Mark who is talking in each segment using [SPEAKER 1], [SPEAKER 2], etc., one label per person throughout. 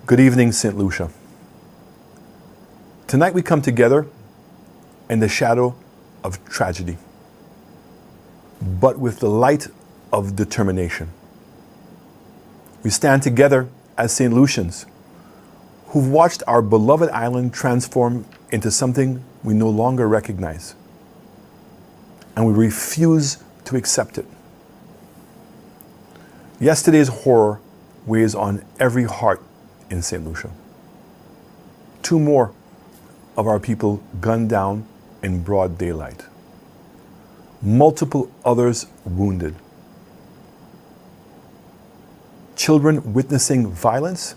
[SPEAKER 1] Good evening, Saint Lucia. Tonight we come together in the shadow of tragedy, but with the light of determination. We stand together as Saint Lucians, who've watched our beloved island transform into something we no longer recognize, and we refuse to accept it. Yesterday's horror weighs on every heart in Saint Lucia. 2 more of our people gunned down in broad daylight. Multiple others wounded. Children witnessing violence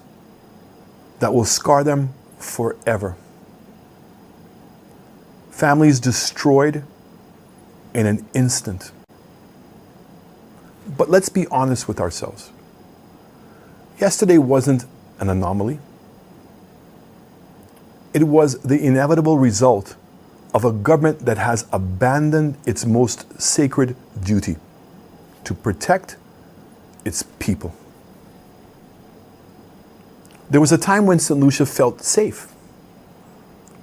[SPEAKER 1] that will scar them forever. Families destroyed in an instant. But let's be honest with ourselves. Yesterday wasn't an anomaly. It was the inevitable result of a government that has abandoned its most sacred duty: to protect its people. There was a time when Saint Lucia felt safe,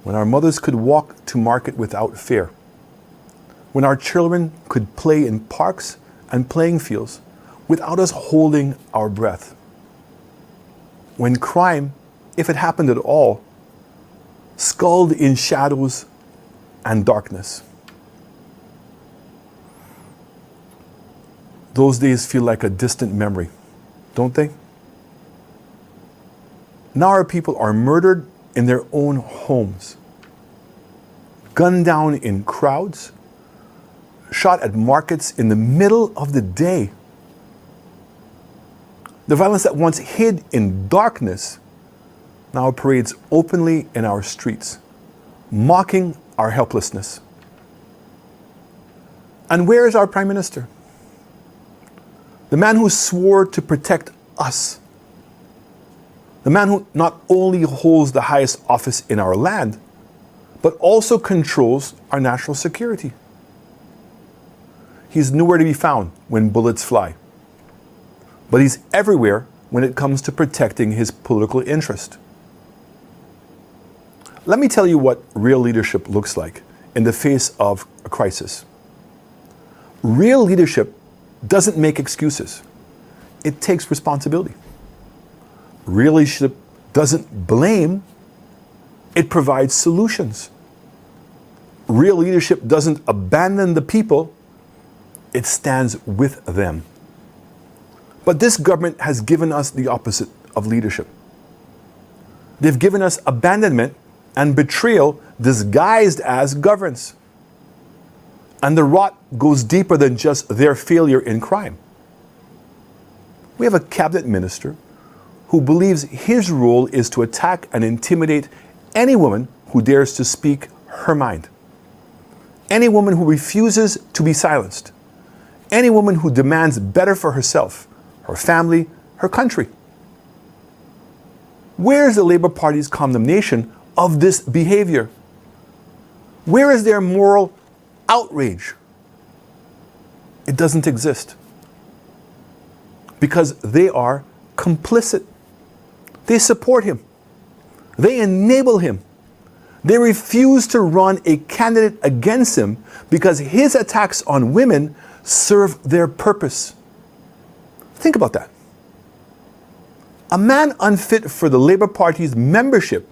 [SPEAKER 1] when our mothers could walk to market without fear, when our children could play in parks and playing fields without us holding our breath, when crime, if it happened at all, sculled in shadows and darkness. Those days feel like a distant memory, don't they? Now our people are murdered in their own homes, gunned down in crowds, shot at markets in the middle of the day. The violence that once hid in darkness now parades openly in our streets, mocking our helplessness. And where is our Prime Minister? The man who swore to protect us. The man who not only holds the highest office in our land, but also controls our national security. He's nowhere to be found when bullets fly, but he's everywhere when it comes to protecting his political interest. Let me tell you what real leadership looks like in the face of a crisis. Real leadership doesn't make excuses. It takes responsibility. Real leadership doesn't blame. It provides solutions. Real leadership doesn't abandon the people. It stands with them. But this government has given us the opposite of leadership. They've given us abandonment and betrayal disguised as governance. And the rot goes deeper than just their failure in crime. We have a cabinet minister who believes his role is to attack and intimidate any woman who dares to speak her mind. Any woman who refuses to be silenced. Any woman who demands better for herself, her family, her country. Where is the Labour Party's condemnation of this behavior? Where is their moral outrage? It doesn't exist. Because they are complicit. They support him. They enable him. They refuse to run a candidate against him because his attacks on women serve their purpose. Think about that. A man unfit for the Labour Party's membership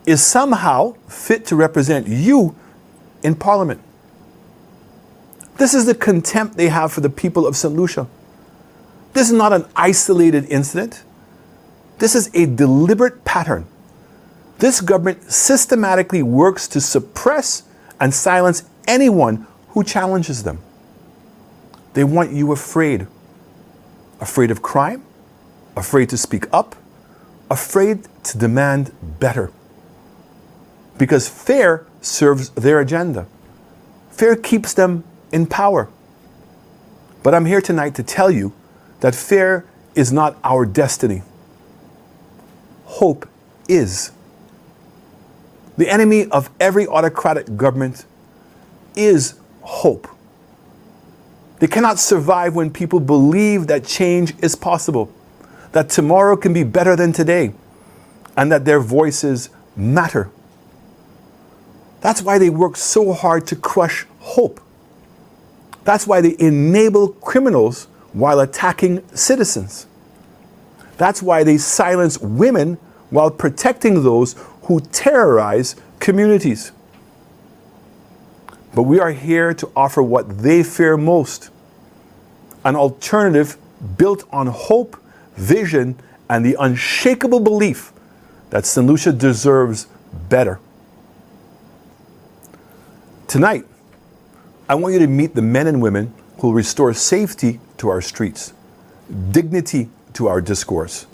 [SPEAKER 1] is somehow fit to represent you in Parliament. This is the contempt they have for the people of Saint Lucia. This is not an isolated incident. This is a deliberate pattern. This government systematically works to suppress and silence anyone who challenges them. They want you afraid. Afraid of crime, afraid to speak up, afraid to demand better. Because fear serves their agenda. Fear keeps them in power. But I'm here tonight to tell you that fear is not our destiny. Hope is. The enemy of every autocratic government is hope. They cannot survive when people believe that change is possible, that tomorrow can be better than today, and that their voices matter. That's why they work so hard to crush hope. That's why they enable criminals while attacking citizens. That's why they silence women while protecting those who terrorize communities. But we are here to offer what they fear most, an alternative built on hope, vision, and the unshakable belief that Saint Lucia deserves better. Tonight, I want you to meet the men and women who will restore safety to our streets, dignity to our discourse,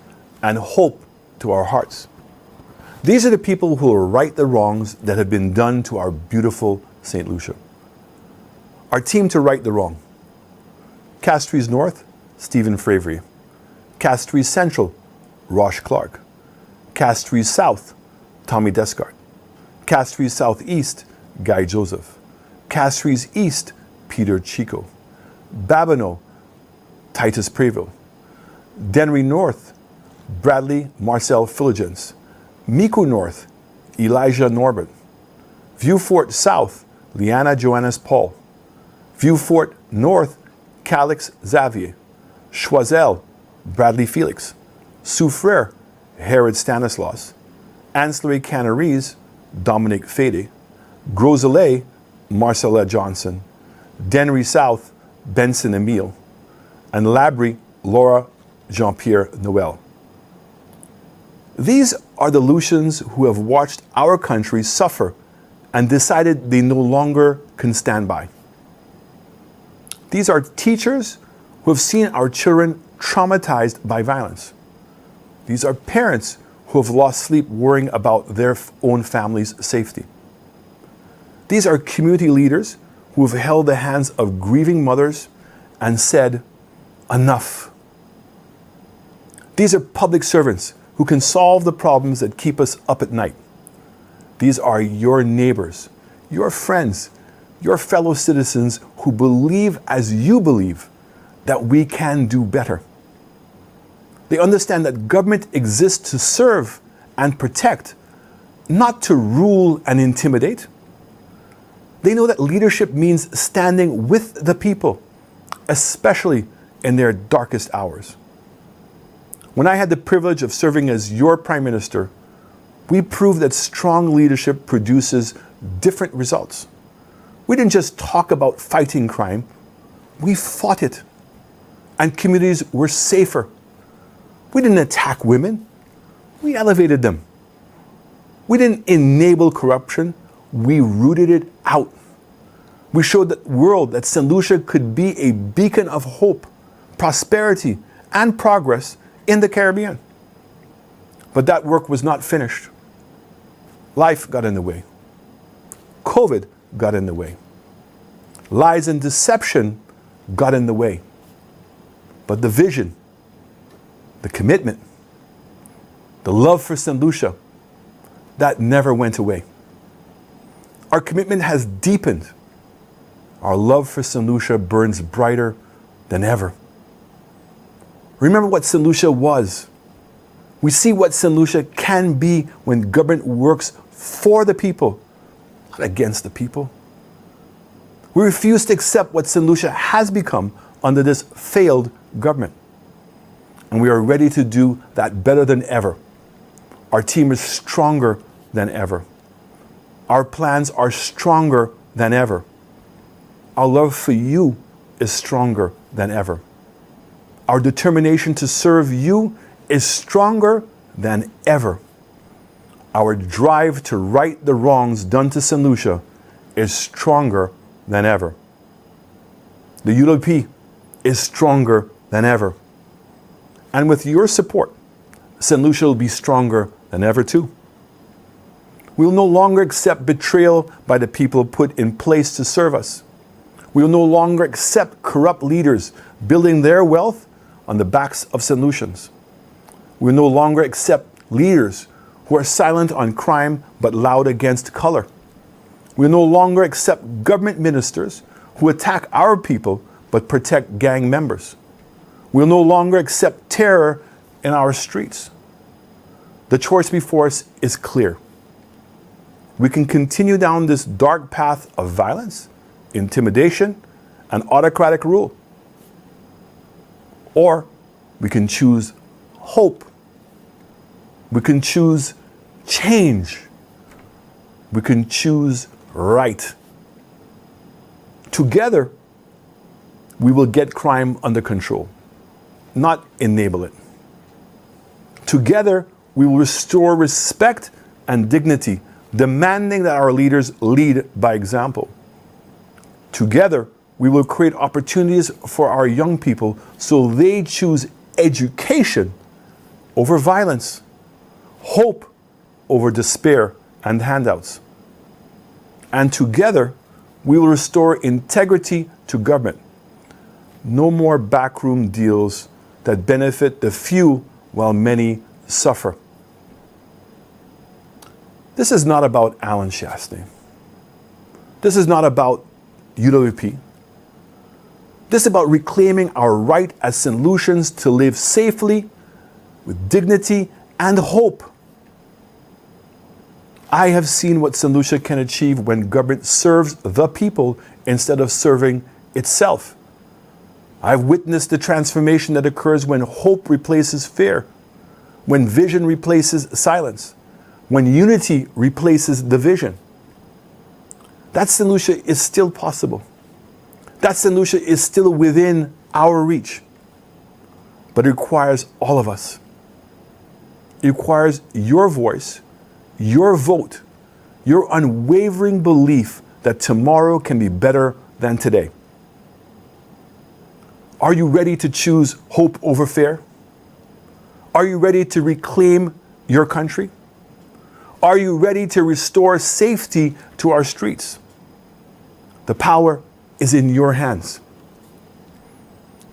[SPEAKER 1] and hope to our hearts. These are the people who will right the wrongs that have been done to our beautiful Saint Lucia. Our team to right the wrong: Castries North, Stephen Fravery; Castries Central, Rosh Clark; Castries South, Tommy Descart; Castries Southeast, Guy Joseph; Castries East, Peter Chico; Babino, Titus Preville; Denry North, Bradley Marcel Philogence; Mico North, Elijah Norbert; Viewfort South, Liana Joannes Paul; Viewfort North, Calix Xavier; Choiseul, Bradley Felix; Soufrere, Herod Stanislaus; Ancillary Canaries, Dominic Fede; Groselet, Marcella Johnson; Denry South, Benson Emile; and Labrie, Laura Jean-Pierre Noel. These are the Lucians who have watched our country suffer and decided they no longer can stand by. These are teachers who have seen our children traumatized by violence. These are parents who have lost sleep worrying about their own family's safety. These are community leaders who have held the hands of grieving mothers and said, "Enough." These are public servants who can solve the problems that keep us up at night. These are your neighbors, your friends, your fellow citizens who believe as you believe that we can do better. They understand that government exists to serve and protect, not to rule and intimidate. They know that leadership means standing with the people, especially in their darkest hours. When I had the privilege of serving as your Prime Minister, we proved that strong leadership produces different results. We didn't just talk about fighting crime, we fought it. And communities were safer. We didn't attack women, we elevated them. We didn't enable corruption, we rooted it out. We showed the world that Saint Lucia could be a beacon of hope, prosperity, and progress in the Caribbean. But that work was not finished. Life got in the way. COVID got in the way. Lies and deception got in the way. But the vision, the commitment, the love for Saint Lucia, that never went away. Our commitment has deepened. Our love for Saint Lucia burns brighter than ever. Remember what Saint Lucia was. We see what Saint Lucia can be when government works for the people, not against the people. We refuse to accept what Saint Lucia has become under this failed government. And we are ready to do that better than ever. Our team is stronger than ever. Our plans are stronger than ever. Our love for you is stronger than ever. Our determination to serve you is stronger than ever. Our drive to right the wrongs done to Saint Lucia is stronger than ever. The ULP is stronger than ever. And with your support, Saint Lucia will be stronger than ever too. We will no longer accept betrayal by the people put in place to serve us. We will no longer accept corrupt leaders building their wealth on the backs of Saint Lucians. We will no longer accept leaders who are silent on crime but loud against color. We will no longer accept government ministers who attack our people but protect gang members. We will no longer accept terror in our streets. The choice before us is clear. We can continue down this dark path of violence, intimidation, and autocratic rule. Or we can choose hope. We can choose change. We can choose right. Together, we will get crime under control, not enable it. Together, we will restore respect and dignity, demanding that our leaders lead by example. Together, we will create opportunities for our young people so they choose education over violence, hope over despair and handouts. And together, we will restore integrity to government. No more backroom deals that benefit the few while many suffer. This is not about Alan Chastanet. This is not about UWP. This is about reclaiming our right as Saint Lucians to live safely, with dignity and hope. I have seen what Saint Lucia can achieve when government serves the people instead of serving itself. I've witnessed the transformation that occurs when hope replaces fear, when vision replaces silence, when unity replaces division. That Saint Lucia is still possible. That Saint Lucia is still within our reach. But it requires all of us. It requires your voice, your vote, your unwavering belief that tomorrow can be better than today. Are you ready to choose hope over fear? Are you ready to reclaim your country? Are you ready to restore safety to our streets? The power is in your hands.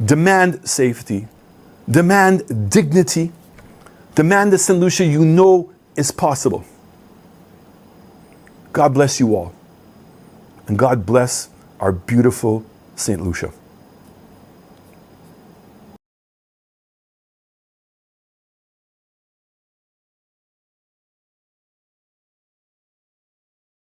[SPEAKER 1] Demand safety. Demand dignity. Demand the Saint Lucia you know is possible. God bless you all. And God bless our beautiful Saint Lucia.